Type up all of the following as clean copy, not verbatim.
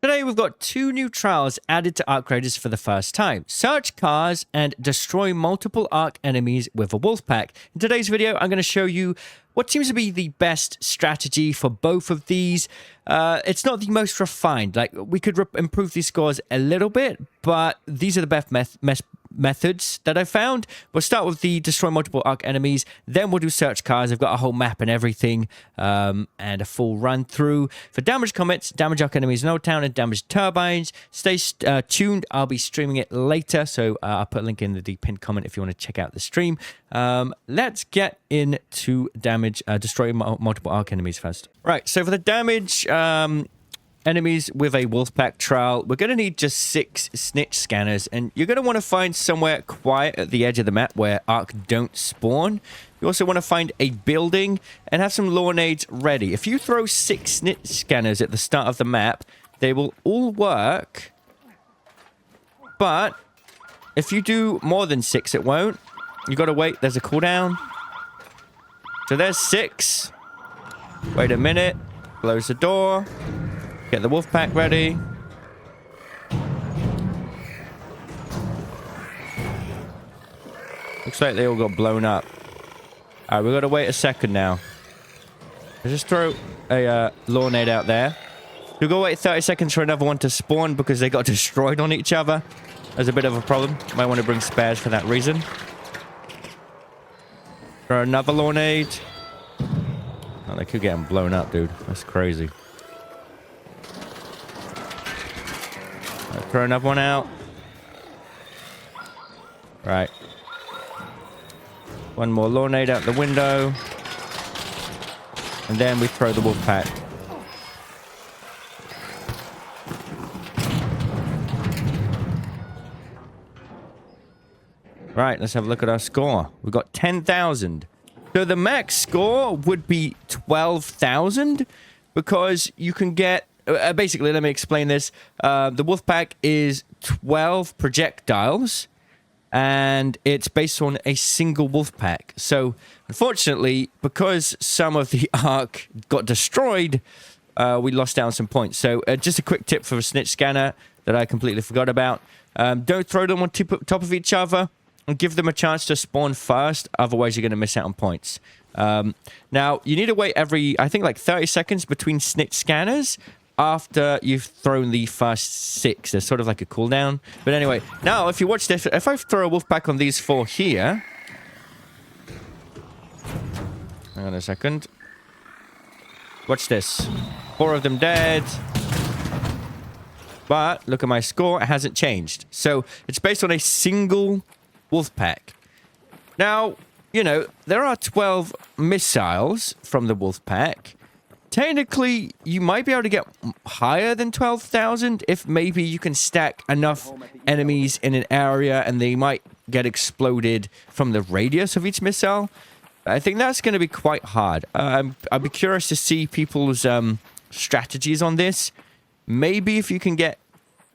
Today we've got two new trials added to Ark Raiders for the first time. Search cars and destroy multiple Ark enemies with a Wolfpack. In today's video, I'm going to show you what seems to be the best strategy for both of these. It's not the most refined. Like, we could improve these scores a little bit, but these are the best methods that I found. We'll start with the destroy multiple Ark enemies, then we'll do search cars. I've got a whole map and everything, and a full run through. For damage comets, damage Ark enemies in Old Town, and damage turbines. Stay tuned. I'll be streaming it later, so I'll put a link in the pinned comment if you want to check out the stream. Let's get into damage, destroy multiple Ark enemies first. Right, so for the damage enemies with a Wolfpack trial, we're going to need just 6 snitch scanners, and you're going to want to find somewhere quiet at the edge of the map where Ark don't spawn. You also want to find a building and have some law nades ready. If you throw 6 snitch scanners at the start of the map, they will all work, but if you do more than 6, it won't. You got to wait. There's a cooldown. So there's 6. Wait a minute. Close the door. Get the Wolfpack ready. Looks like they all got blown up. Alright, we've got to wait a second now. I'll just throw a law nade out there. We've got to wait 30 seconds for another one to spawn because they got destroyed on each other. There's a bit of a problem. Might want to bring spares for that reason. Throw another law nade. Oh, they could get them blown up, dude. That's crazy. Throw another one out. Right. One more law nade out the window. And then we throw the Wolfpack. Right, let's have a look at our score. We've got 10,000. So the max score would be 12,000 because you can get... basically, let me explain this. The Wolfpack is 12 projectiles, and it's based on a single Wolfpack. So, unfortunately, because some of the Ark got destroyed, we lost down some points. So, just a quick tip for a snitch scanner that I completely forgot about. Don't throw them on top of each other, and give them a chance to spawn first. Otherwise, you're going to miss out on points. Now, you need to wait I think, like 30 seconds between snitch scanners after you've thrown the first 6. There's sort of like a cooldown. But anyway, now if you watch this, if I throw a Wolfpack on these 4 here... Hang on a second. Watch this. 4 of them dead. But look at my score. It hasn't changed. So it's based on a single Wolfpack. Now, you know, there are 12 missiles from the Wolfpack. Technically, you might be able to get higher than 12,000 if maybe you can stack enough enemies in an area and they might get exploded from the radius of each missile. I think that's going to be quite hard. I'd be curious to see people's strategies on this. Maybe if you can get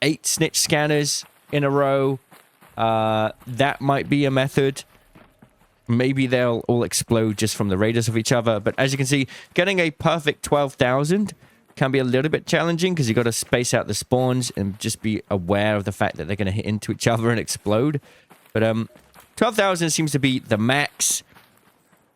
8 snitch scanners in a row, that might be a method. Maybe they'll all explode just from the radius of each other. But as you can see, getting a perfect 12,000 can be a little bit challenging because you've got to space out the spawns and just be aware of the fact that they're going to hit into each other and explode. But 12,000 seems to be the max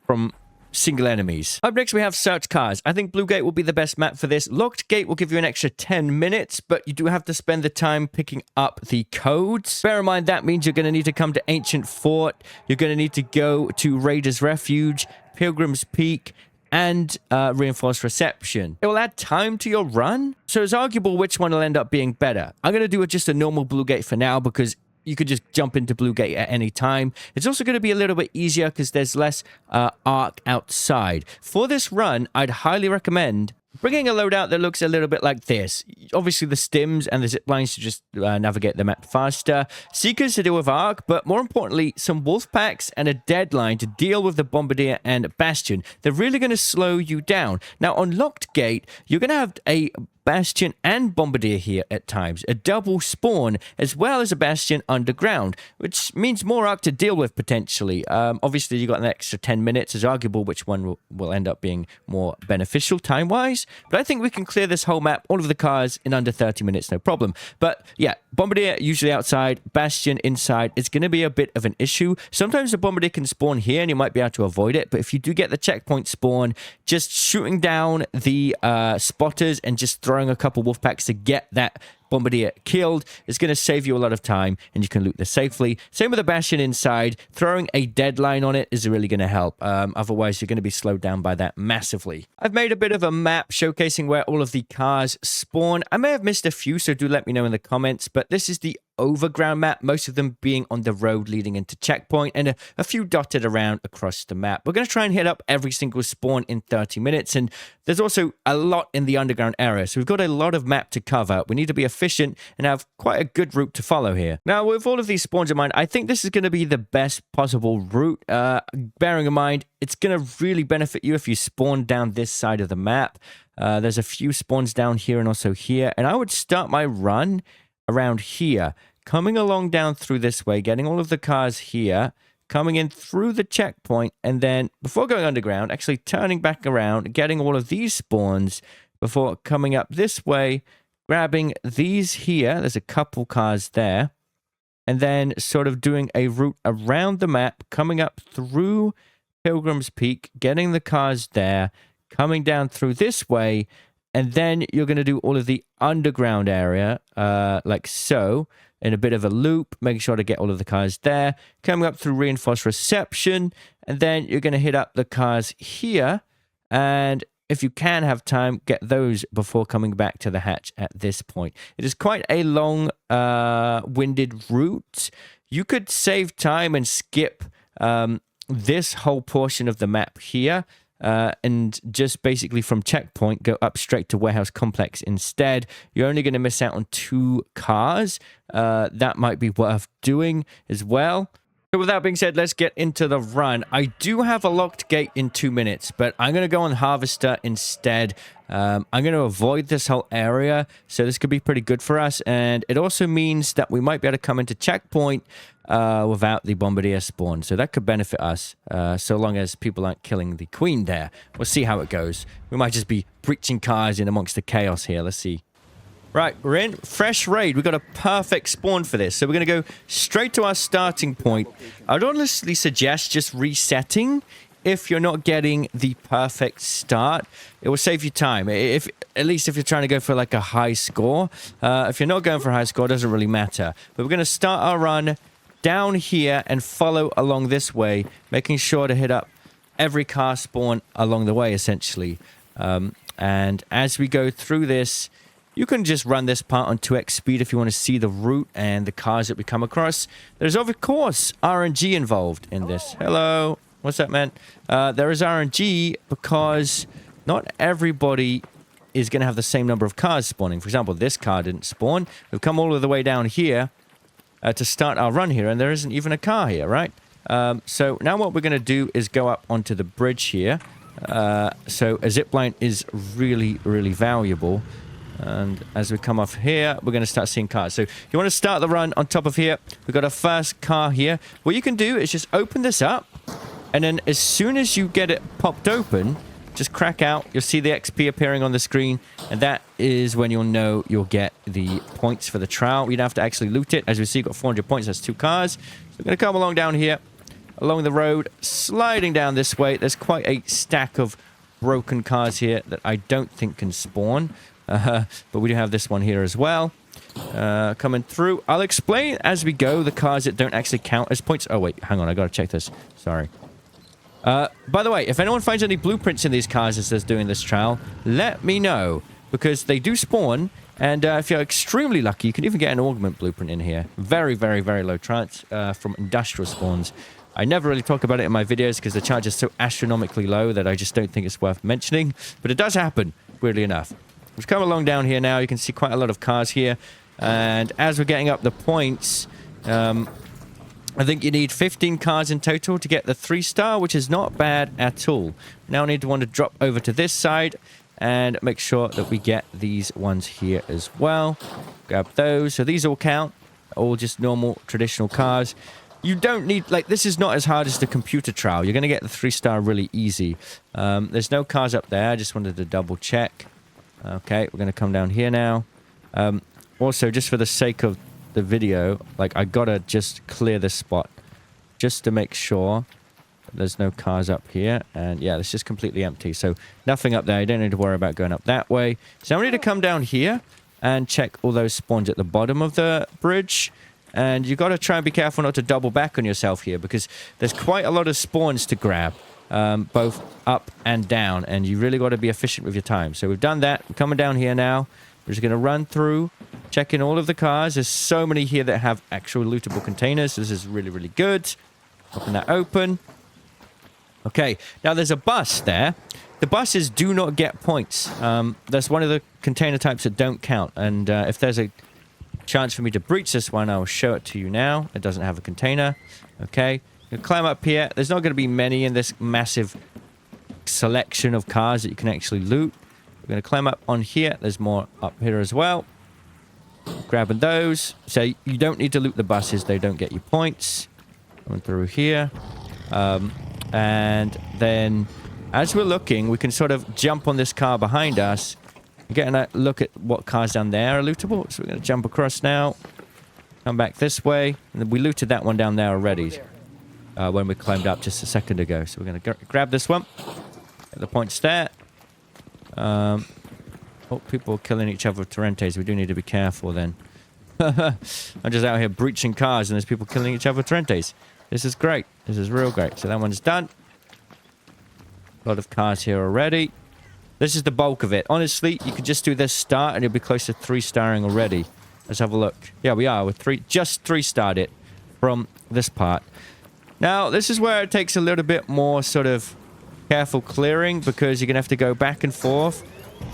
from single enemies. Up next, we have search cars. I think Blue Gate will be the best map for this. Locked Gate will give you an extra 10 minutes, but you do have to spend the time picking up the codes. Bear in mind, that means you're going to need to come to Ancient Fort. You're going to need to go to Raiders Refuge, Pilgrim's Peak, and Reinforced Reception. It will add time to your run, so it's arguable which one will end up being better. I'm going to do just a normal Blue Gate for now because you could just jump into Blue Gate at any time. It's also going to be a little bit easier because there's less Ark outside. For this run, I'd highly recommend bringing a loadout that looks a little bit like this. Obviously, the stims and the zip lines to just navigate the map faster. Seekers to deal with Ark, but more importantly, some Wolfpacks and a deadline to deal with the Bombardier and Bastion. They're really going to slow you down. Now, on Locked Gate, you're going to have a Bastion and Bombardier here at times. A double spawn, as well as a Bastion underground, which means more arc to deal with potentially. Obviously, you got an extra 10 minutes. It's arguable which one will end up being more beneficial time-wise. But I think we can clear this whole map, all of the cars, in under 30 minutes, no problem. But yeah, Bombardier usually outside, Bastion inside. It's going to be a bit of an issue. Sometimes the Bombardier can spawn here, and you might be able to avoid it. But if you do get the checkpoint spawn, just shooting down the spotters and just throwing a couple Wolfpacks to get that Bombardier killed is going to save you a lot of time, and you can loot this safely. Same with the Bastion inside. Throwing a deadline on it is really going to help. Otherwise, you're going to be slowed down by that massively. I've made a bit of a map showcasing where all of the cars spawn. I may have missed a few, so do let me know in the comments, but this is the overground map, most of them being on the road leading into checkpoint, and a few dotted around across the map. We're going to try and hit up every single spawn in 30 minutes, and there's also a lot in the underground area, so we've got a lot of map to cover. We need to be efficient and have quite a good route to follow here. Now, with all of these spawns in mind, I think this is going to be the best possible route, bearing in mind it's going to really benefit you if you spawn down this side of the map. There's a few spawns down here and also here, and I would start my run around here, coming along down through this way, getting all of the cars here, coming in through the checkpoint, and then before going underground, actually turning back around, getting all of these spawns before coming up this way, grabbing these here. There's a couple cars there, and then sort of doing a route around the map, coming up through Pilgrim's Peak, getting the cars there, coming down through this way, and then you're going to do all of the underground area, like so, in a bit of a loop, making sure to get all of the cars there, coming up through reinforced reception, and then you're going to hit up the cars here, and if you can have time, get those before coming back to the hatch at this point. It is quite a long, winded route. You could save time and skip this whole portion of the map here, and just basically from checkpoint go up straight to warehouse complex instead. You're only going to miss out on 2 cars. That might be worth doing as well. So with that being said, let's get into the run. I do have a locked gate in 2 minutes, but I'm going to go on Harvester instead. I'm going to avoid this whole area, so this could be pretty good for us. And it also means that we might be able to come into checkpoint without the Bombardier spawn. So that could benefit us, so long as people aren't killing the Queen there. We'll see how it goes. We might just be breaching cars in amongst the chaos here. Let's see. Right, we're in. Fresh raid. We've got a perfect spawn for this. So we're going to go straight to our starting point. I'd honestly suggest just resetting if you're not getting the perfect start. It will save you time. At least if you're trying to go for like a high score. If you're not going for a high score, it doesn't really matter. But we're going to start our run down here and follow along this way, making sure to hit up every car spawn along the way, essentially. And as we go through this, you can just run this part on 2x speed if you want to see the route and the cars that we come across. There's, of course, RNG involved in this. Hello. What's that, man? There is RNG because not everybody is going to have the same number of cars spawning. For example, this car didn't spawn. We've come all the way down here to start our run here, and there isn't even a car here, right? So now what we're going to do is go up onto the bridge here. So a zipline is really, really valuable. And as we come off here, we're going to start seeing cars. So you want to start the run on top of here. We've got our first car here. What you can do is just open this up. And then as soon as you get it popped open, just crack out. You'll see the XP appearing on the screen. And that is when you'll know you'll get the points for the trial. You'd have to actually loot it. As we see, you've got 400 points. That's 2 cars. So we're going to come along down here, along the road, sliding down this way. There's quite a stack of broken cars here that I don't think can spawn. But we do have this one here as well. Coming through. I'll explain as we go the cars that don't actually count as points. Oh, wait. Hang on. I got to check this. Sorry. By the way, if anyone finds any blueprints in these cars as they're doing this trial, let me know. Because they do spawn. And if you're extremely lucky, you can even get an augment blueprint in here. Very, very, very low chance from industrial spawns. I never really talk about it in my videos because the charge is so astronomically low that I just don't think it's worth mentioning. But it does happen, weirdly enough. We've come along down here now. You can see quite a lot of cars here. And as we're getting up the points, I think you need 15 cars in total to get the 3-star, which is not bad at all. Now I need to want to drop over to this side. and make sure that we get these ones here as well. Grab those. So these all count. All just normal, traditional cars. You don't need, like, this is not as hard as the computer trial. You're going to get the 3-star really easy. There's no cars up there. I just wanted to double check. Okay, we're going to come down here now. Also, just for the sake of the video, like, I got to just clear this spot just to make sure there's no cars up here. And yeah, it's just completely empty. So nothing up there. You don't need to worry about going up that way. So I need to come down here and check all those spawns at the bottom of the bridge. And you got to try and be careful not to double back on yourself here, because there's quite a lot of spawns to grab, both up and down. And you really got to be efficient with your time. So we've done that. We're coming down here now. We're just going to run through, checking all of the cars. There's so many here that have actual lootable containers. So this is really, really good. Open that open. Okay, now there's a bus there. The buses do not get points. That's one of the container types that don't count. And if there's a chance for me to breach this one, I'll show it to you now. It doesn't have a container. Okay, you climb up here. There's not going to be many in this massive selection of cars that you can actually loot. We're going to climb up on here. There's more up here as well. Grabbing those. So you don't need to loot the buses. They don't get you points. Going through here. And then as we're looking, we can sort of jump on this car behind us. Getting a look at what cars down there are lootable. So we're going to jump across now. Come back this way. And we looted that one down there already. When we climbed up just a second ago. So we're going to grab this one. Get the points there. Oh, people are killing each other with Torrentes. We do need to be careful then. I'm just out here breaching cars and there's people killing each other with Torrentes. This is great. This is real great. So that one's done. A lot of cars here already. This is the bulk of it. Honestly, you could just do this start and you'll be close to 3-starring already. Let's have a look. Yeah, we are. We're just 3-starred it from this part. Now, this is where it takes a little bit more sort of careful clearing, because you're going to have to go back and forth.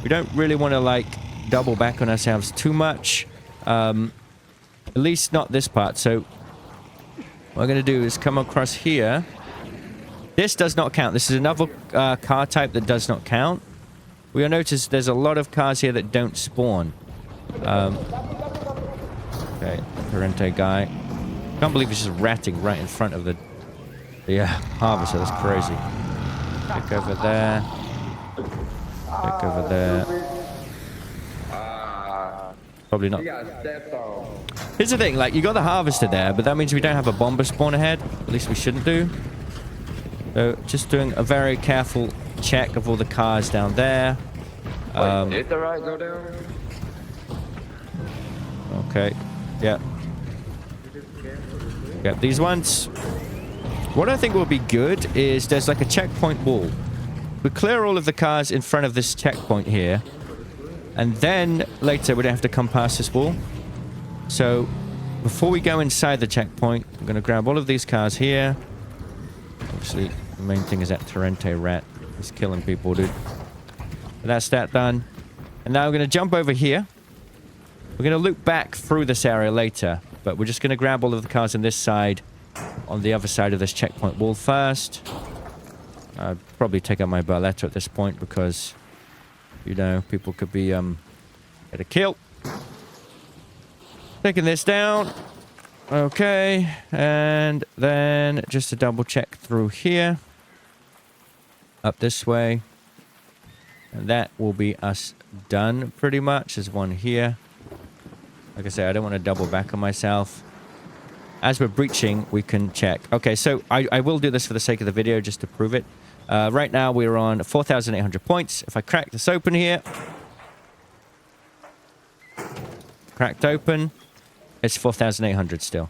We don't really want to, like, double back on ourselves too much. At least not this part. So what I'm going to do is come across here. This does not count. This is another car type that does not count. We'll notice there's a lot of cars here that don't spawn. Okay, Torrente guy. Can't believe he's just ratting right in front of the harvester. That's crazy. Click over there. Click over there. Probably not. Here's the thing, like, you got the harvester there, but that means we don't have a bomber spawn ahead. At least we shouldn't do. So, just doing a very careful check of all the cars down there. Did the right go down? Okay. Yeah. Yep, these ones. What I think will be good is there's like a checkpoint wall. We clear all of the cars in front of this checkpoint here. And then later we don't have to come past this wall. So before we go inside the checkpoint, I'm going to grab all of these cars here. Obviously, the main thing is that Torrente rat. He's killing people, dude. But that's that done. And now we're going to jump over here. We're going to loop back through this area later. But we're just going to grab all of the cars on this side. On the other side of this checkpoint wall first. I'd probably take out my Berletta at this point because, you know, people could be get a kill. Taking this down. Okay, and then just to double check through here. Up this way. And that will be us done pretty much. There's one here. Like I said, I don't want to double back on myself. As we're breaching, we can check. Okay, so I will do this for the sake of the video just to prove it. Right now, we're on 4,800 points. If I crack this open here. Cracked open. It's 4,800 still.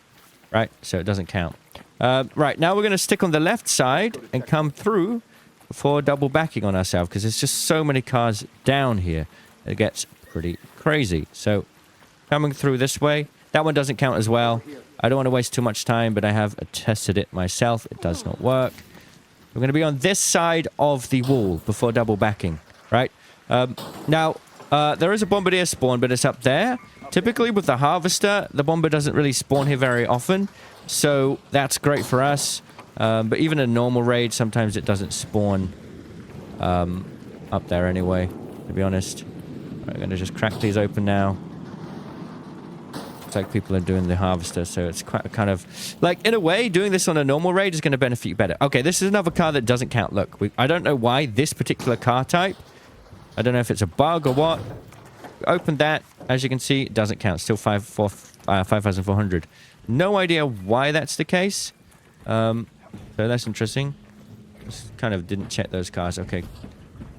Right? So it doesn't count. Right, now we're going to stick on the left side and come through before double backing on ourselves. Because there's just so many cars down here. It gets pretty crazy. So, coming through this way. That one doesn't count as well. I don't want to waste too much time, but I have tested it myself. It does not work. We're going to be on this side of the wall before double backing, right? Now, there is a bombardier spawn, but it's up there. Typically, with the harvester, the bomber doesn't really spawn here very often. So, that's great for us. But even a normal raid, sometimes it doesn't spawn up there anyway. to be honest. Right, I'm going to just crack these open now. Looks like people are doing the harvester, so it's quite kind of... Like, in a way, doing this on a normal raid is going to benefit you better. Okay, this is another car that doesn't count. Look, I don't know why this particular car type. I don't know if it's a bug or what. Open that. As you can see, it doesn't count. Still 5,400. No idea why that's the case. So that's interesting. Just kind of didn't check those cars. Okay.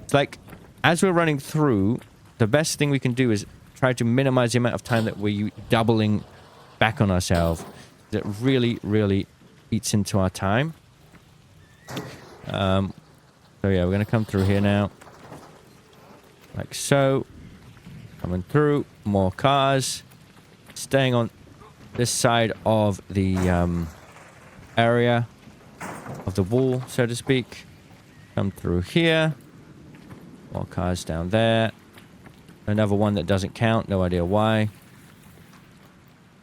It's like, as we're running through, the best thing we can do is try to minimize the amount of time that we're doubling back on ourselves. That really, really eats into our time. So yeah, we're going to come through here now. Like so. Coming through. More cars. Staying on this side of the area of the wall, so to speak. Come through here. More cars down there. Another one that doesn't count. No idea why.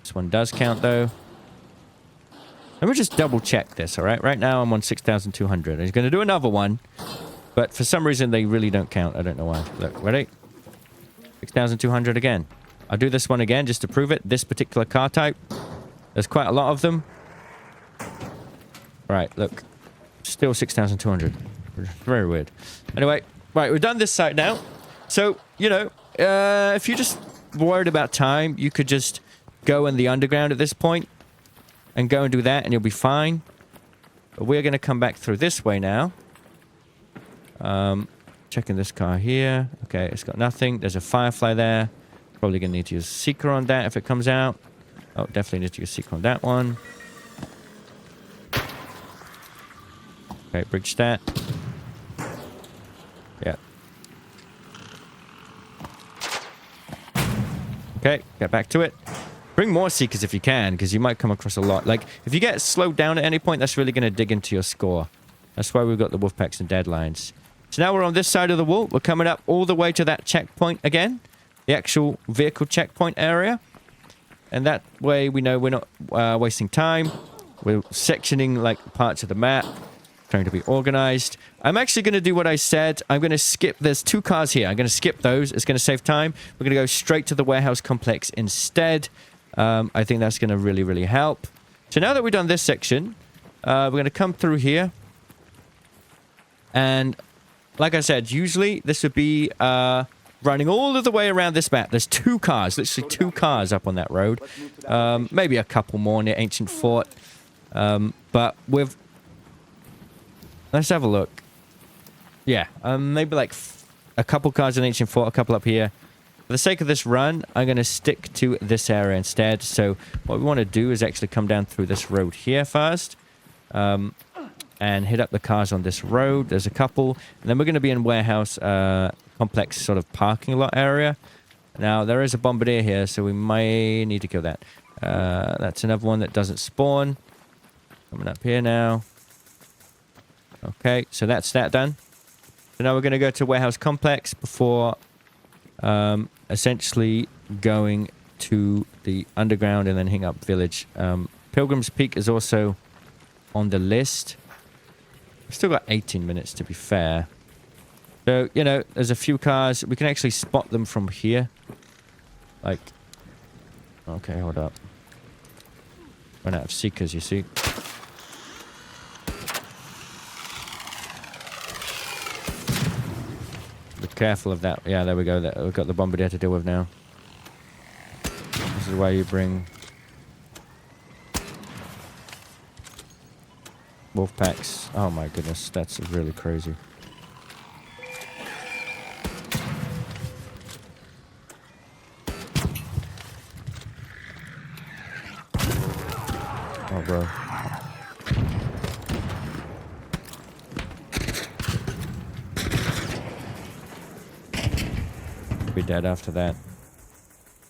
This one does count, though. Let me just double check this, all right? Right now, I'm on 6,200. He's going to do another one. But for some reason, they really don't count. I don't know why. Look, ready? 6,200 again. I'll do this one again just to prove it. This particular car type. There's quite a lot of them. Right, look. Still 6,200. Very weird. Anyway, right, we've done this site now. So, you know, if you're just worried about time, you could just go in the underground at this point and go and do that, and you'll be fine. But we're going to come back through this way now. Checking this car here. Okay, it's got nothing. There's a Firefly there. Probably going to need to use Seeker on that if it comes out. Oh, definitely need to use Seeker on that one. Okay, bridge that. Yeah. Okay, get back to it. Bring more Seekers if you can, because you might come across a lot. Like, if you get slowed down at any point, that's really going to dig into your score. That's why we've got the Wolfpacks and deadlines. So now we're on this side of the wall. We're coming up all the way to that checkpoint again. The actual vehicle checkpoint area. And that way we know we're not wasting time. We're sectioning, like, parts of the map. Trying to be organized. I'm actually going to do what I said. I'm going to skip... There's 2 cars here. I'm going to skip those. It's going to save time. We're going to go straight to the warehouse complex instead. I think that's going to really, really help. So now that we've done this section, we're going to come through here. And like I said, usually this would be running all of the way around this map. There's 2 cars. Literally 2 cars up on that road. Maybe a couple more near Ancient Fort. But with... Let's have a look. Yeah, maybe like a couple cars in Ancient Fort, a couple up here. For the sake of this run, I'm going to stick to this area instead. So what we want to do is actually come down through this road here first. And hit up the cars on this road. There's a couple. And then we're going to be in warehouse complex sort of parking lot area. Now, there is a bombardier here, so we might need to kill that. That's another one that doesn't spawn. Coming up here now. Okay, so that's that done. So now we're going to go to warehouse complex before essentially going to the underground and then hang up village. Pilgrim's Peak is also on the list. We've still got 18 minutes to be fair. So, you know, there's a few cars. We can actually spot them from here. Like, okay, hold up. Run out of Seekers, you see. Be careful of that. Yeah, there we go. We've got the bombardier to deal with now. This is why you bring Wolfpacks. Oh my goodness, that's really crazy. Oh, bro. Be dead after that.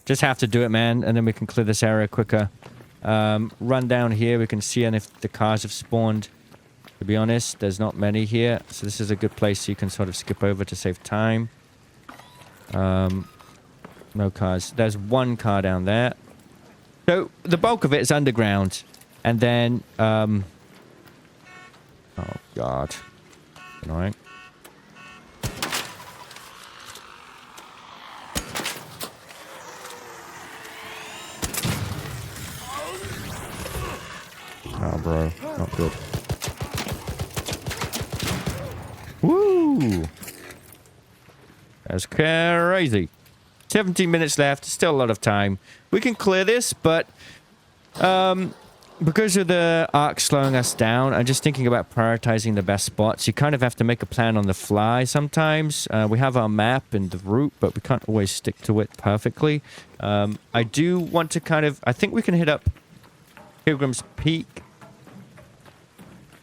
Just have to do it, man, and then we can clear this area quicker. Run down here. We can see if the cars have spawned. To be honest, there's not many here, so this is a good place so you can sort of skip over to save time. No cars. There's one car down there. So the bulk of it is underground, and then oh god, annoying. on, bro. Not good. Woo! That's crazy. 17 minutes left. Still a lot of time. We can clear this, but because of the arc slowing us down, I'm just thinking about prioritizing the best spots. You kind of have to make a plan on the fly sometimes. We have our map and the route, but we can't always stick to it perfectly. I do want to kind of... I think we can hit up Pilgrim's Peak.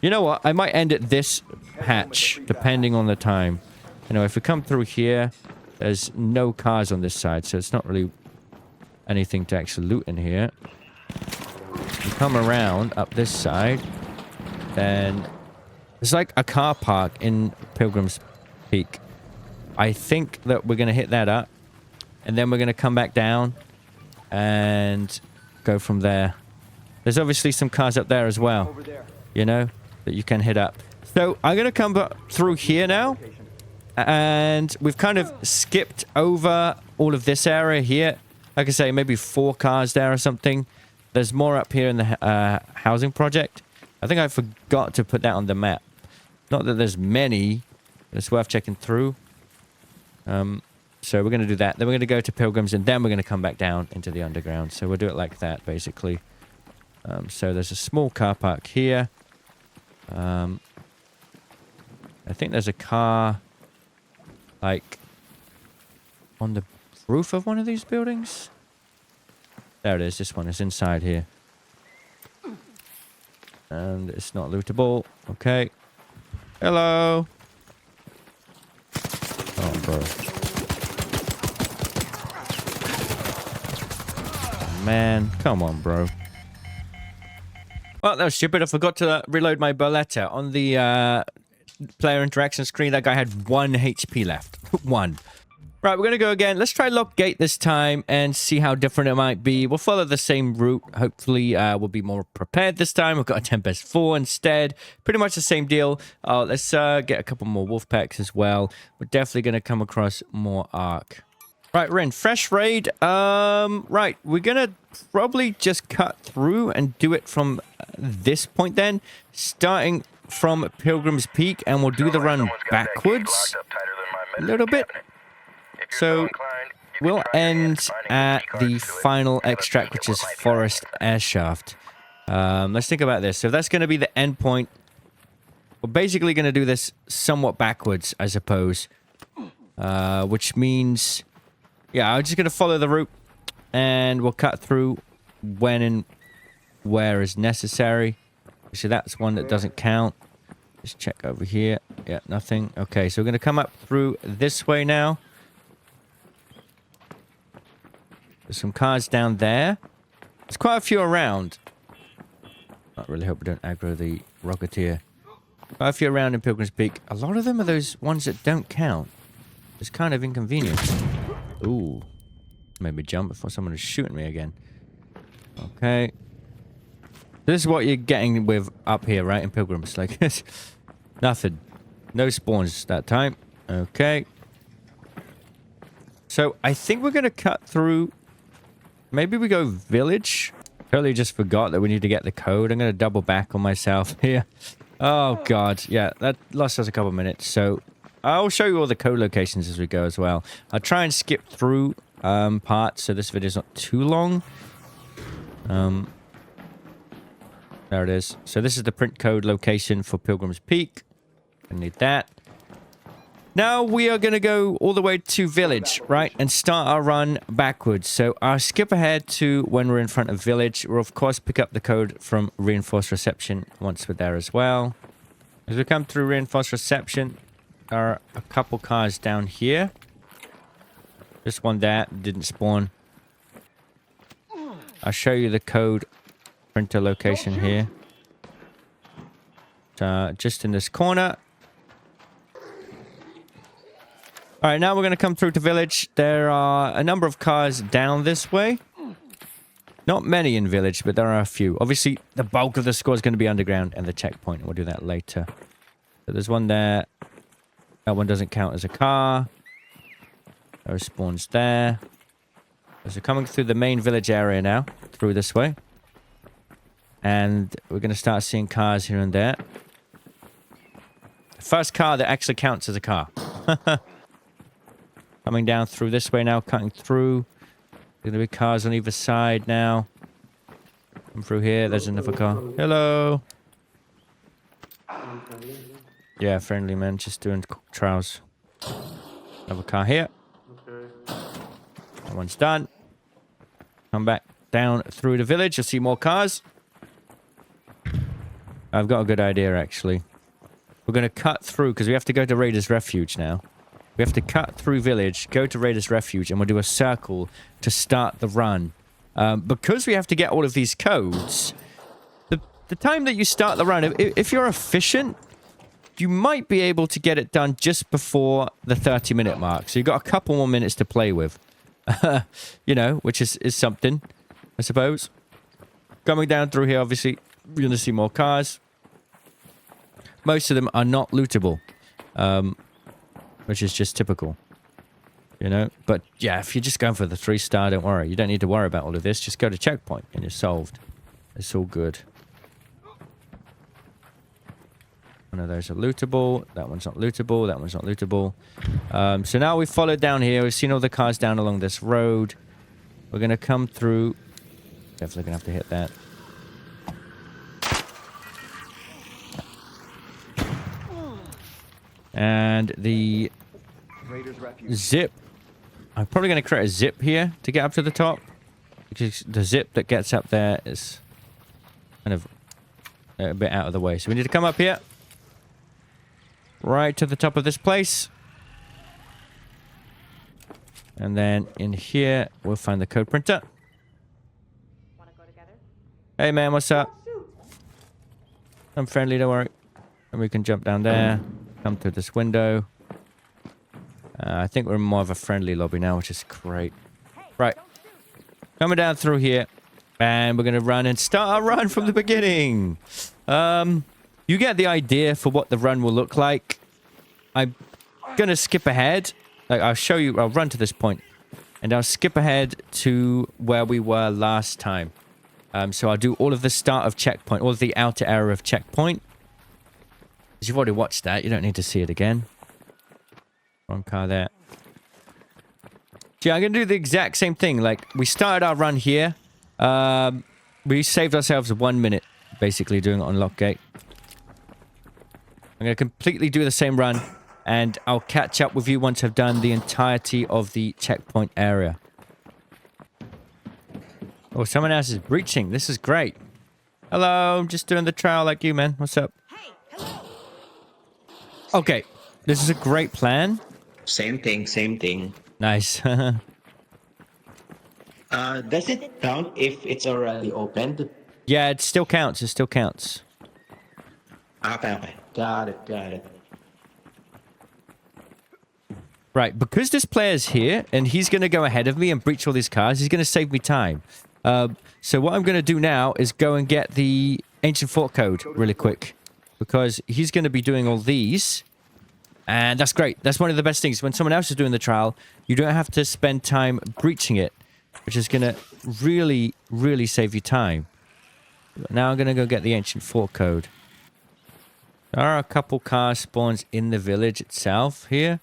You know what? I might end at this hatch, depending on the time. You know, if we come through here, there's no cars on this side, so it's not really anything to actually loot in here. You come around up this side, then there's like a car park in Pilgrim's Peak. I think that we're going to hit that up, and then we're going to come back down and go from there. There's obviously some cars up there as well, you know, that you can hit up. So I'm going to come through here now, and we've kind of skipped over all of this area here. Like I say, maybe 4 cars there or something. There's more up here in the housing project. I think I forgot to put that on the map. Not that there's many. It's worth checking through. So we're going to do that. Then we're going to go to Pilgrims, and then we're going to come back down into the underground. So we'll do it like that, basically. So there's a small car park here. I think there's a car, like, on the roof of one of these buildings. There it is. This one is inside here. And it's not lootable. Okay. Hello. Oh, bro. Man, come on, bro. Well, that was stupid. I forgot to reload my Beretta. On the player interaction screen, that guy had 1 HP left. 1. Right, we're going to go again. Let's try lock gate this time and see how different it might be. We'll follow the same route. Hopefully, we'll be more prepared this time. We've got a Tempest 4 instead. Pretty much the same deal. Let's get a couple more Wolfpacks as well. We're definitely going to come across more Arc. Right, we're in fresh raid. Right, we're going to probably just cut through and do it from this point then. Starting from Pilgrim's Peak, and we'll do the run backwards a little bit. So we'll end at the final extract, which is Forest Airshaft. Let's think about this. So that's going to be the end point. We're basically going to do this somewhat backwards, I suppose. Which means, yeah, I'm just going to follow the route, and we'll cut through when and where is necessary. So that's one that doesn't count. Let's check over here. Yeah, nothing. Okay, so we're going to come up through this way now. There's some cars down there. There's quite a few around. I really hope we don't aggro the Rocketeer. Quite a few around in Pilgrim's Peak. A lot of them are those ones that don't count. It's kind of inconvenient. Ooh. Made me jump before someone was shooting me again. Okay. This is what you're getting with up here, right? In Pilgrims. Like, nothing. No spawns that time. Okay. So, I think we're going to cut through... Maybe we go village. Totally just forgot that we need to get the code. I'm going to double back on myself here. Oh, God. Yeah, that lost us a couple minutes. So, I'll show you all the code locations as we go as well. I'll try and skip through parts so this video is not too long. There it is. So, this is the print code location for Pilgrim's Peak. I need that. Now we are going to go all the way to village, right? And start our run backwards. So I'll skip ahead to when we're in front of village. We'll, of course, pick up the code from reinforced reception once we're there as well. As we come through reinforced reception, there are a couple cars down here. This one there didn't spawn. I'll show you the code printer location here. Just in this corner. All right, now we're going to come through to village. There are a number of cars down this way. Not many in village, but there are a few. Obviously, the bulk of the score is going to be underground and the checkpoint. We'll do that later. So there's one there. That one doesn't count as a car. Those spawns there. So coming through the main village area now, through this way. And we're going to start seeing cars here and there. The first car that actually counts as a car. Coming down through this way now, cutting through. Going to be cars on either side now. Come through here. There's another car. Hello. Yeah, friendly man. Just doing trials. Another car here. That one's done. Come back down through the village. You'll see more cars. I've got a good idea, actually. We're going to cut through, because we have to go to Raiders Refuge now. We have to cut through village, go to Raiders Refuge, and we'll do a circle to start the run. Because we have to get all of these codes, the time that you start the run, if you're efficient, you might be able to get it done just before the 30-minute mark. So you've got a couple more minutes to play with. You know, which is something, I suppose. Coming down through here, obviously, we're going to see more cars. Most of them are not lootable, which is just typical, you know. But yeah, if you're just going for the 3-star, don't worry. You don't need to worry about all of this. Just go to checkpoint and you're solved. It's all good. One of those are lootable. That one's not lootable. That one's not lootable. So now we've followed down here. We've seen all the cars down along this road. We're going to come through. Definitely going to have to hit that. And the zip. I'm probably going to create a zip here to get up to the top. Because the zip that gets up there is kind of a bit out of the way. So we need to come up here. Right to the top of this place. And then in here, we'll find the code printer. Wanna go together? Hey man, what's up? I'm friendly, don't worry. And we can jump down there. Come through this window. I think we're in more of a friendly lobby now, which is great. Right. Coming down through here. And we're going to run and start our run from the beginning. You get the idea for what the run will look like. I'm going to skip ahead. Like, I'll show you. I'll run to this point. And I'll skip ahead to where we were last time. So I'll do all of the start of checkpoint. All of the outer area of checkpoint. Because you've already watched that. You don't need to see it again. Wrong car there. Yeah, I'm going to do the exact same thing. Like, we started our run here. We saved ourselves 1 minute, basically, doing it on lock gate. I'm going to completely do the same run, and I'll catch up with you once I've done the entirety of the checkpoint area. Oh, someone else is breaching. This is great. Hello, I'm just doing the trial like you, man. What's up? Hey, hello. Okay, this is a great plan. Same thing, same thing. Nice. Does it count if it's already opened? Yeah, it still counts. It still counts. Okay. Got it. Right, because this player's here, and he's going to go ahead of me and breach all these cars, he's going to save me time. So what I'm going to do now is go and get the Ancient Fort code really quick. Because he's going to be doing all these. And that's great. That's one of the best things. When someone else is doing the trial, you don't have to spend time breaching it. Which is going to really, really save you time. Now I'm going to go get the Ancient Fort code. There are a couple car spawns in the village itself here.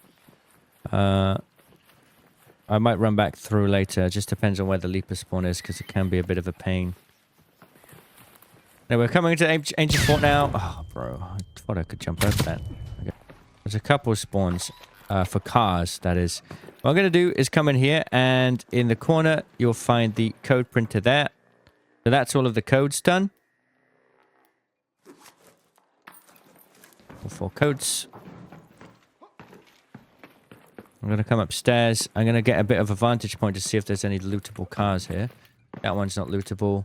I might run back through later. It just depends on where the Leaper spawn is, because it can be a bit of a pain. Now we're coming into Ancient Fort now. Oh, bro. I thought I could jump over that. Okay. There's a couple of spawns for cars, that is. What I'm going to do is come in here, and in the corner, you'll find the code printer there. So that's all of the codes done. All 4 codes. I'm going to come upstairs. I'm going to get a bit of a vantage point to see if there's any lootable cars here. That one's not lootable.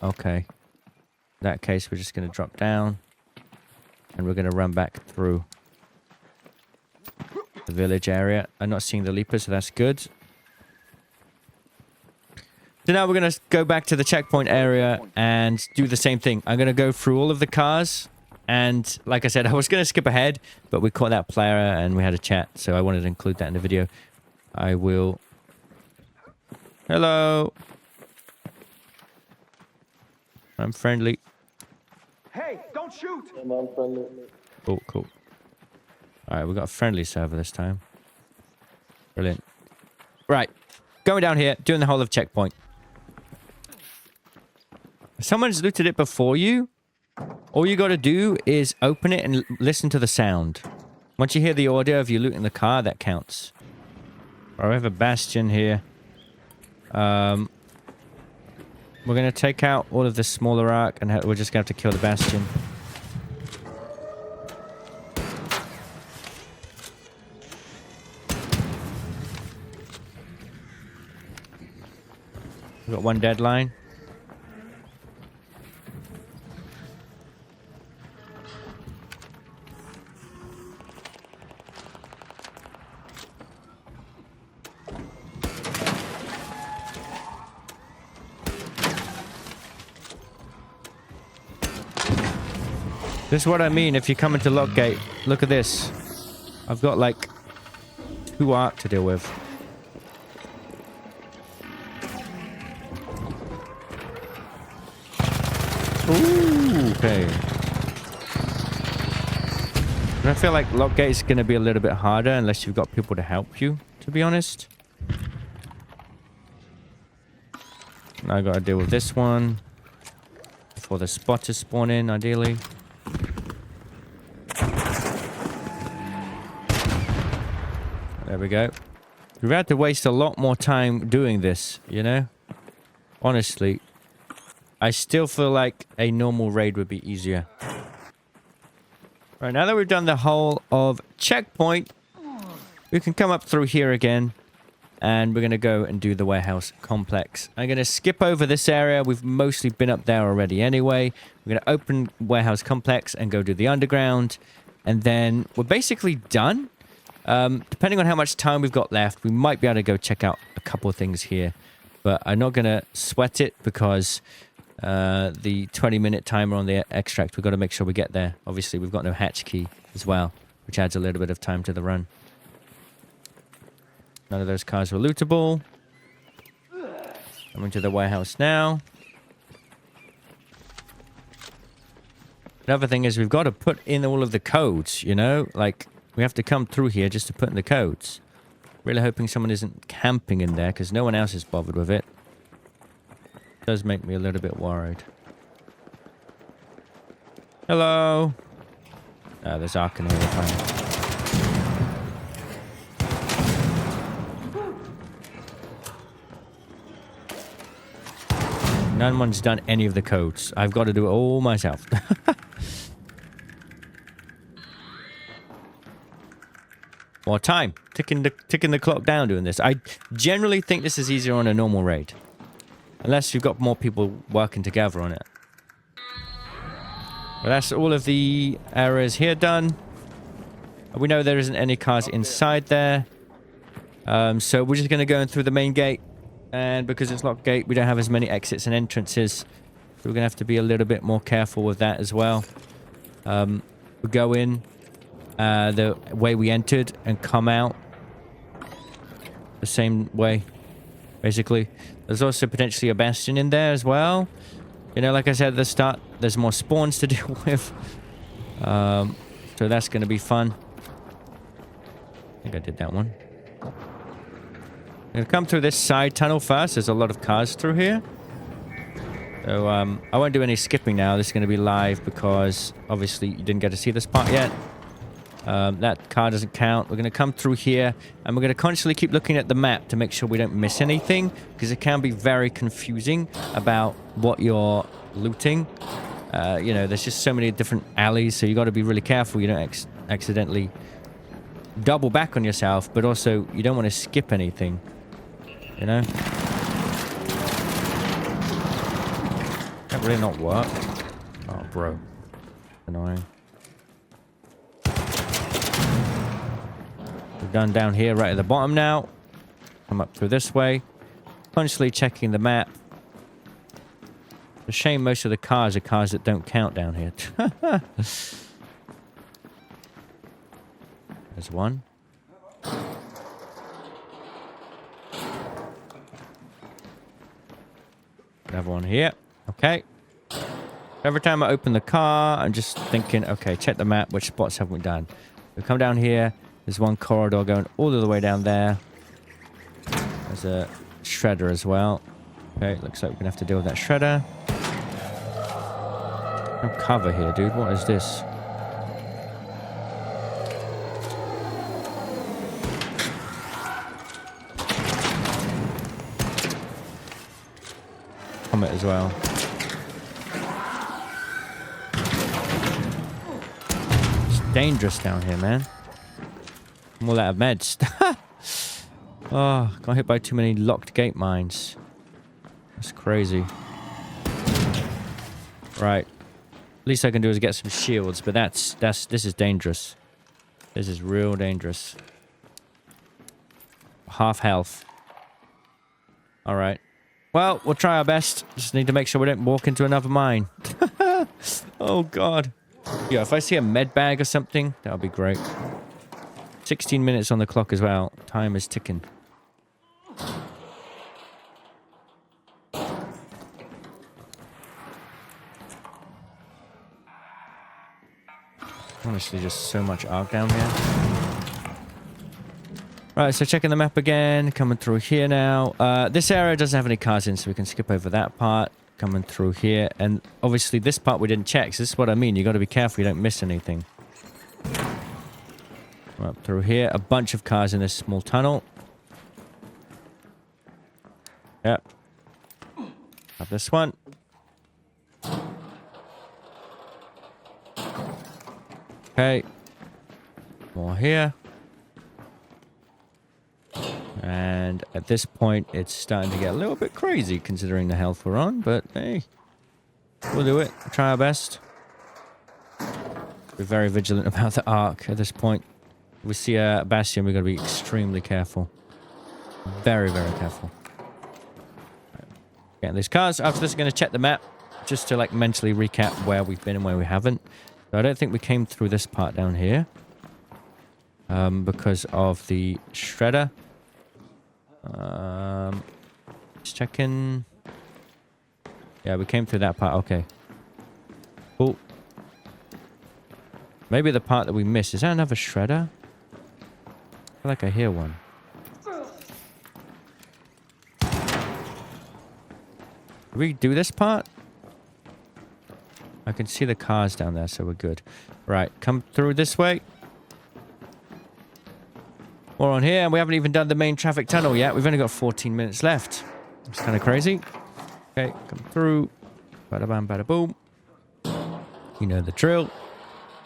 Okay. In that case, we're just going to drop down. And we're going to run back through the village area. I'm not seeing the Leaper, so that's good. So now we're going to go back to the checkpoint area and do the same thing. I'm going to go through all of the cars. And like I said, I was going to skip ahead, but we caught that player and we had a chat. So I wanted to include that in the video. I will... Hello. I'm friendly. Hey, don't shoot! Cool, cool. All right, we got a friendly server this time. Brilliant. Right, going down here, doing the whole of checkpoint. If someone's looted it before you, all you got to do is open it and listen to the sound. Once you hear the audio of you looting the car, that counts. I have a bastion here. We're going to take out all of the smaller arc, and we're just going to have to kill the bastion. We've got one deadline. This is what I mean if you come into Lockgate. Look at this. I've got like 2 arc to deal with. Ooh, okay. And I feel like Lockgate is going to be a little bit harder unless you've got people to help you, to be honest. Now I got to deal with this one before the spotters spawn in, ideally. There we go. We've had to waste a lot more time doing this, you know? Honestly. I still feel like a normal raid would be easier. Right, now that we've done the whole of checkpoint, we can come up through here again. And we're going to go and do the warehouse complex. I'm going to skip over this area. We've mostly been up there already anyway. We're going to open warehouse complex and go do the underground. And then we're basically done. Depending on how much time we've got left, we might be able to go check out a couple of things here. But I'm not going to sweat it because the 20-minute timer on the extract, we've got to make sure we get there. Obviously, we've got no hatch key as well, which adds a little bit of time to the run. None of those cars were lootable. Coming to the warehouse now. Another thing is we've got to put in all of the codes, you know? Like, we have to come through here just to put in the codes. Really hoping someone isn't camping in there because no one else is bothered with it. Does make me a little bit worried. Hello. There's Ark in here. Fine. No one's done any of the codes. I've got to do it all myself. More time. Ticking the clock down doing this. I generally think this is easier on a normal raid. Unless you've got more people working together on it. But that's all of the areas here done. We know there isn't any cars inside there. So we're just going to go in through the main gate. And because it's locked gate, we don't have as many exits and entrances. So we're going to have to be a little bit more careful with that as well. We go in the way we entered and come out the same way, basically. There's also potentially a bastion in there as well. You know, like I said at the start, there's more spawns to deal with. So that's going to be fun. I think I did that one. I'm going to come through this side tunnel first. There's a lot of cars through here. So I won't do any skipping now. This is going to be live because obviously you didn't get to see this part yet. That car doesn't count. We're going to come through here and we're going to constantly keep looking at the map to make sure we don't miss anything because it can be very confusing about what you're looting. You know, there's just so many different alleys, so you got to be really careful you don't accidentally double back on yourself, but also you don't want to skip anything. You know? That really not work. Oh, bro. Annoying. We're done down here right at the bottom now. Come up through this way. Constantly checking the map. It's a shame most of the cars are cars that don't count down here. There's one. Another one here. Okay. Every time I open the car, I'm just thinking, okay, check the map. Which spots haven't we done? We come down here. There's one corridor going all the way down there. There's a shredder as well. Okay, looks like we're going to have to deal with that shredder. No cover here, dude. What is this? Comet as well. It's dangerous down here, man. I'm all out of meds. Oh, got hit by too many locked gate mines. That's crazy. Right. Least I can do is get some shields, but this is dangerous. This is real dangerous. Half health. Alright. Well, we'll try our best. Just need to make sure we don't walk into another mine. Oh god. Yeah, if I see a med bag or something, that would be great. 16 minutes on the clock as well. Time is ticking. Honestly, just so much arc down here. Right, so checking the map again. Coming through here now. This area doesn't have any cars in, so we can skip over that part. Coming through here. And obviously this part we didn't check, so this is what I mean. You got to be careful you don't miss anything. Up through here. A bunch of cars in this small tunnel. Yep. Have this one. Okay. More here. And at this point, it's starting to get a little bit crazy considering the health we're on, but hey, we'll do it. We'll try our best. We're very vigilant about the arc at this point. If we see a bastion, we've got to be extremely careful. Very, very careful. Right. Getting these cars. After this, I'm going to check the map just to like mentally recap where we've been and where we haven't. So I don't think we came through this part down here. Because of the shredder. Just checking. Yeah, we came through that part. Okay. Cool. Maybe the part that we missed. Is that another shredder? I feel like I hear one. Did we do this part? I can see the cars down there, so we're good. Right, come through this way. We're on here, and we haven't even done the main traffic tunnel yet. We've only got 14 minutes left. It's kind of crazy. Okay, come through. Bada bam, bada boom. You know the drill.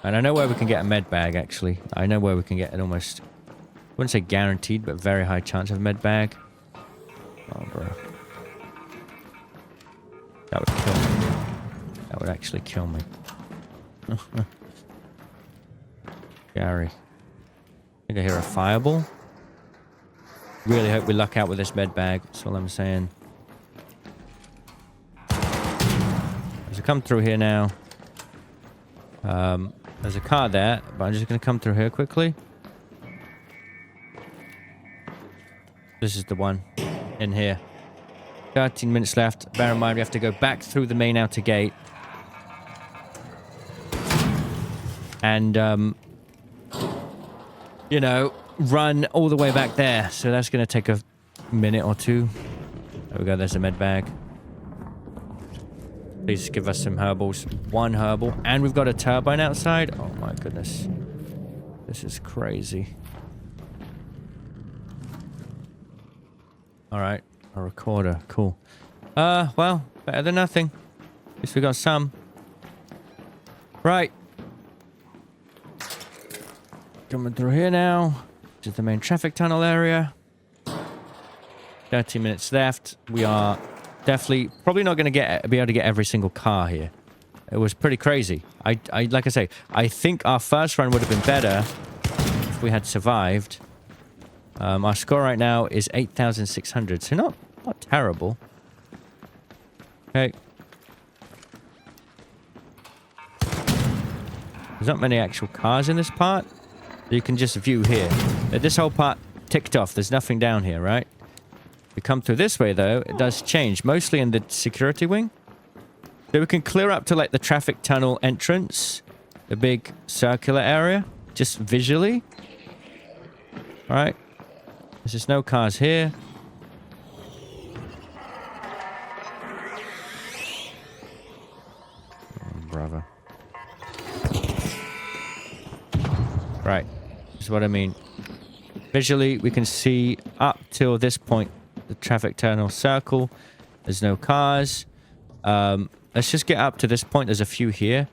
And I know where we can get a med bag, actually. I know where we can get an almost, I wouldn't say guaranteed, but very high chance of a med bag. Oh, bro. That would kill me. That would actually kill me. Gary. I think I hear a fireball. Really hope we luck out with this med bag. That's all I'm saying. As I come through here now. There's a car there, but I'm just going to come through here quickly. This is the one. In here. 13 minutes left. Bear in mind we have to go back through the main outer gate. And, you know, run all the way back there. So that's going to take a minute or two. There we go. There's a med bag. Please give us some herbals. One herbal. And we've got a turbine outside. Oh, my goodness. This is crazy. All right. A recorder. Cool. Well, better than nothing. At least we got some. Right. Coming through here now. To the main traffic tunnel area. 30 minutes left. We are definitely probably not going to be able to get every single car here. It was pretty crazy. I like I say, I think our first run would have been better if we had survived. Our score right now is 8,600, so not terrible. Okay. There's not many actual cars in this part. You can just view here. This whole part ticked off. There's nothing down here, right? We come through this way, though. It does change. Mostly in the security wing. So we can clear up to like the traffic tunnel entrance, the big circular area, just visually. All right. There's just no cars here. Oh, brother. Right. This is what I mean. Visually, we can see up till this point, the traffic tunnel circle. There's no cars. Let's just get up to this point. There's a few here.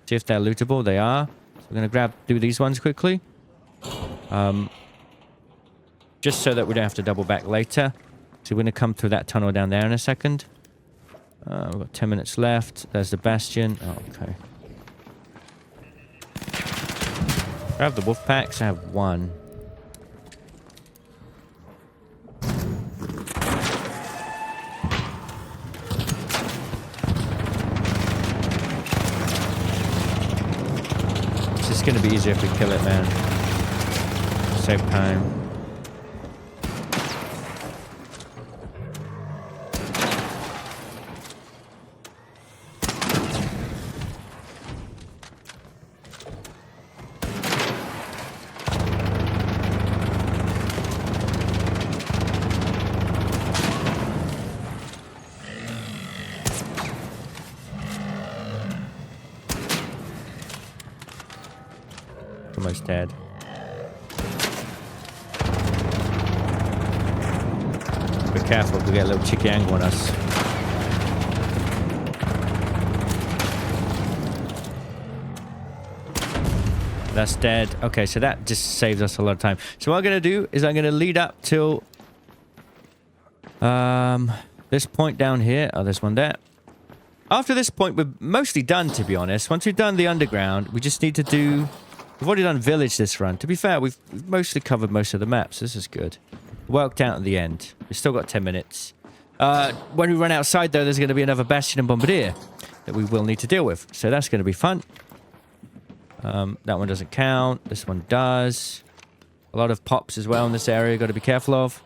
See if they're lootable. They are. So we're going to do these ones quickly. Just so that we don't have to double back later. So we're going to come through that tunnel down there in a second. We've got 10 minutes left. There's the bastion. Oh, okay. I have the wolf packs. I have one. It's just going to be easier if we kill it, man. Save time. Almost dead. Be careful, we get a little cheeky angle on us. That's dead. Okay, so that just saves us a lot of time. So what I'm going to do is I'm going to lead up till this point down here. Oh, there's one there. After this point, we're mostly done, to be honest. Once we've done the underground, we just need to do... We've already done village this run. To be fair, we've mostly covered most of the maps. This is good. Worked out at the end. We've still got 10 minutes. When we run outside, though, there's going to be another bastion and bombardier that we will need to deal with. So that's going to be fun. That one doesn't count. This one does. A lot of pops as well in this area. Got to be careful of.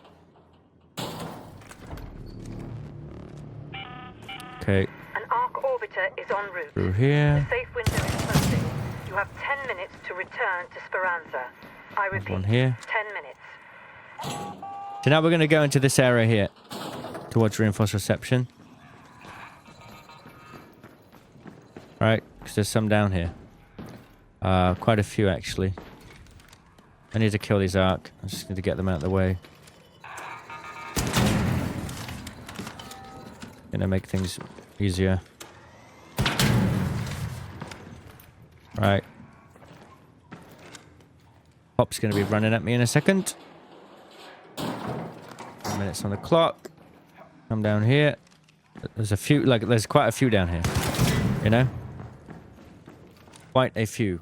Okay. An arc orbiter is en route. Through here. The safe window is closing. You have 10 minutes to return to Speranza. I There's repeat, one here. 10 minutes. So now we're going to go into this area here. Towards reinforced reception. Right, because there's some down here. Quite a few, actually. I need to kill these arc. I'm just going to get them out of the way. Gonna make things easier. Right. Pop's gonna be running at me in a second. 10 minutes on the clock. Come down here. There's a few, like, there's quite a few down here. You know? Quite a few.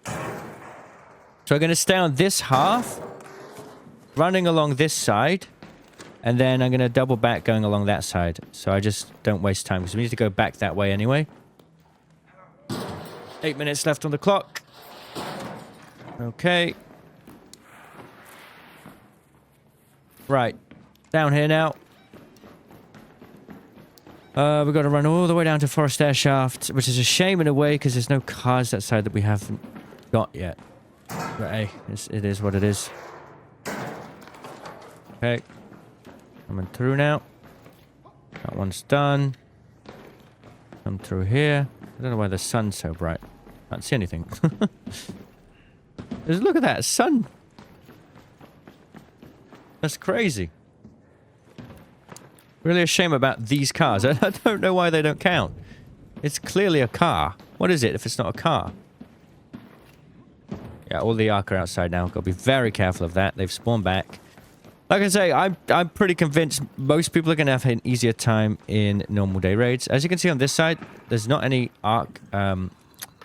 So I'm gonna stay on this half. Running along this side. And then I'm gonna double back going along that side. So I just don't waste time because we need to go back that way anyway. 8 minutes left on the clock. Okay. Right. Down here now. We've got to run all the way down to Forest Air Shaft, which is a shame in a way because there's no cars that side that we haven't got yet. But hey, it is what it is. Okay. Coming through now. That one's done. Come through here. I don't know why the sun's so bright. Can't see anything. Just look at that sun. That's crazy. Really a shame about these cars. I don't know why they don't count. It's clearly a car. What is it if it's not a car? Yeah, all the arc are outside now. Got to be very careful of that. They've spawned back. Like I say, I'm pretty convinced most people are going to have an easier time in normal day raids. As you can see on this side, there's not any arc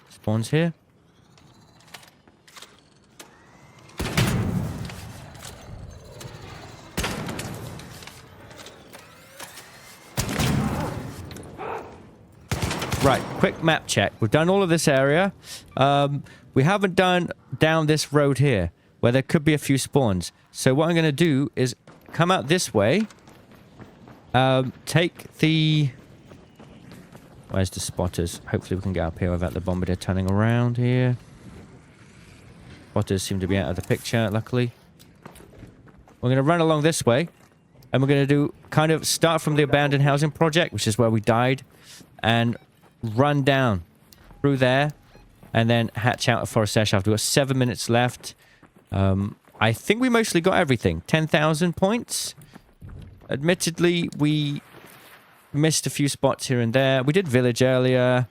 spawns here. Right, quick map check. We've done all of this area. We haven't done down this road here, where there could be a few spawns. So what I'm going to do is come out this way. Take the Where's the spotters? Hopefully we can get up here without the bombardier turning around here. Spotters seem to be out of the picture, luckily. We're going to run along this way. And we're going to do kind of start from the abandoned housing project, which is where we died. And run down through there. And then hatch out of Forest Air Shaft. We've got 7 minutes left. I think we mostly got everything. 10,000 points. Admittedly, we missed a few spots here and there. We did village earlier.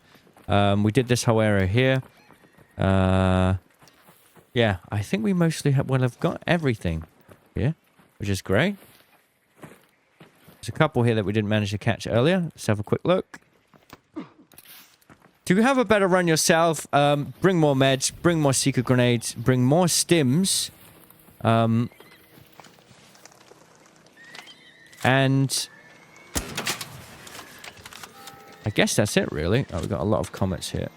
We did this whole area here. Yeah, I think we mostly have got everything here, which is great. There's a couple here that we didn't manage to catch earlier. Let's have a quick look. To have a better run yourself, bring more meds, bring more secret grenades, bring more stims. And I guess that's it, really. Oh, we've got a lot of comets here.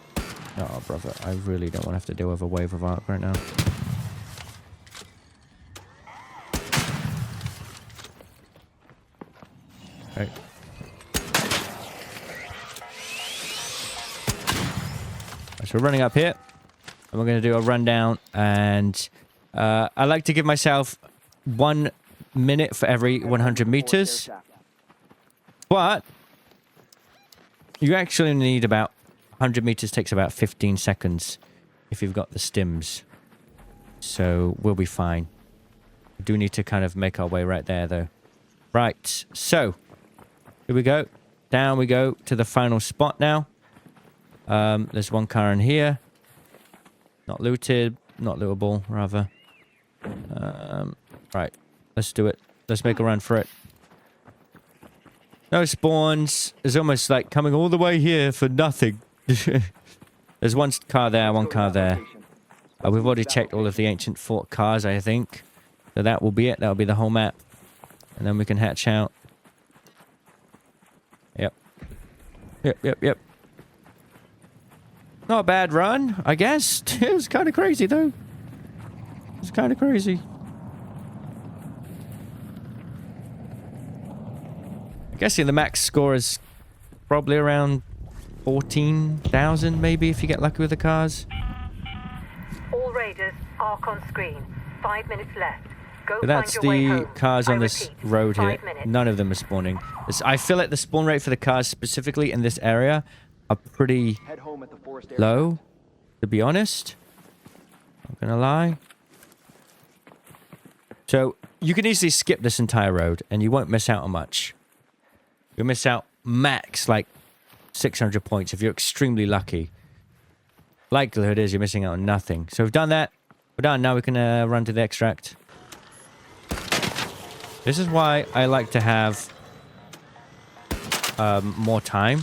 Oh, brother, I really don't want to have to deal with a wave of arc right now. Right. So we're running up here, and we're going to do a rundown, and I like to give myself 1 minute for every 100 meters, but you actually need about 100 meters takes about 15 seconds if you've got the stims, so we'll be fine. We do need to kind of make our way right there, though. Right, so here we go. Down we go to the final spot now. There's one car in here. Not looted. Not lootable, rather. Right. Let's do it. Let's make a run for it. No spawns. It's almost like coming all the way here for nothing. There's one car there, one car there. We've already checked all of the ancient fort cars, I think. So that will be it. That will be the whole map. And then we can hatch out. Yep. Yep. Not a bad run, I guess. It was kind of crazy, though. It's kind of crazy. I'm guessing the max score is probably around 14,000, maybe, if you get lucky with the cars. All raiders, arc on screen. 5 minutes left. Go So that's find your way the home. cars on I this repeat, road here. 5 minutes. None of them are spawning. I feel like the spawn rate for the cars specifically in this area are pretty Head home at the forest low, to be honest. Not gonna lie. So you can easily skip this entire road and you won't miss out on much. You'll miss out max like 600 points if you're extremely lucky. Likelihood is you're missing out on nothing. So we've done that. We're done. Now we can run to the extract. This is why I like to have more time.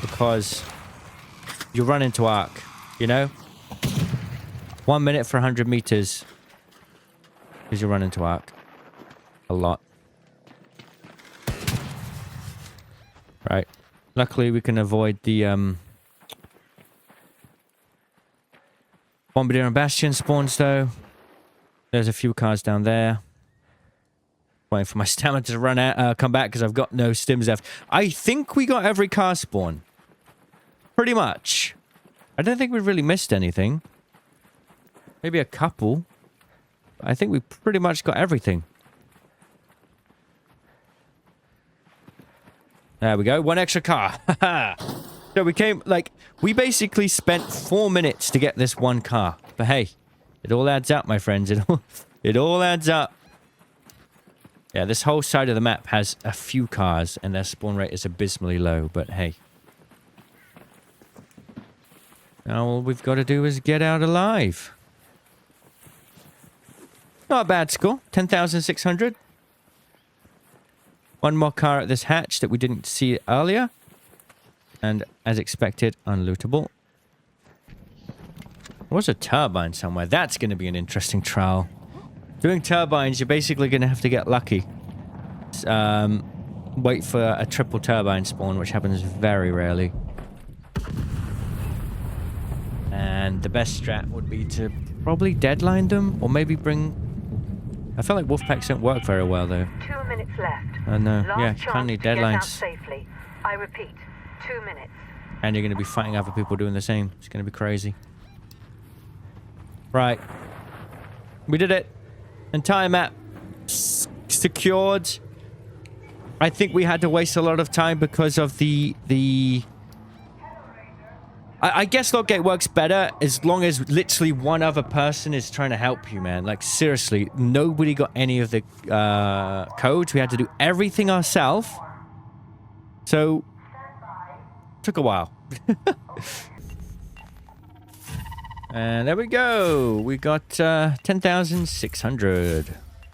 Because you run into arc, you know? 1 minute for 100 meters. Because you run into arc. A lot. Right. Luckily we can avoid the Bombardier and Bastion spawns, though. There's a few cars down there. Waiting for my stamina to run out, come back because I've got no stims left. I think we got every car spawn. Pretty much. I don't think we really missed anything. Maybe a couple. I think we pretty much got everything. There we go. One extra car. So we basically spent 4 minutes to get this one car. But hey, it all adds up, my friends. It all adds up. Yeah, this whole side of the map has a few cars, and their spawn rate is abysmally low. But hey. Now all we've got to do is get out alive. Not a bad score. 10,600. One more car at this hatch that we didn't see earlier. And as expected, unlootable. There was a turbine somewhere. That's going to be an interesting trial. Doing turbines, you're basically going to have to get lucky. Wait for a triple turbine spawn, which happens very rarely. And the best strat would be to probably deadline them, or maybe bring I feel like Wolfpacks don't work very well, though. 2 minutes left. I know. Last Yeah, chance can't need to get out deadlines. safely. I repeat, 2 minutes. And you're going to be fighting other people doing the same. It's going to be crazy. Right. We did it. Entire map secured. I think we had to waste a lot of time because of the I guess Loggate works better as long as literally one other person is trying to help you, man. Like, seriously, nobody got any of the codes. We had to do everything ourselves. So, took a while. And there we go. We got 10,600.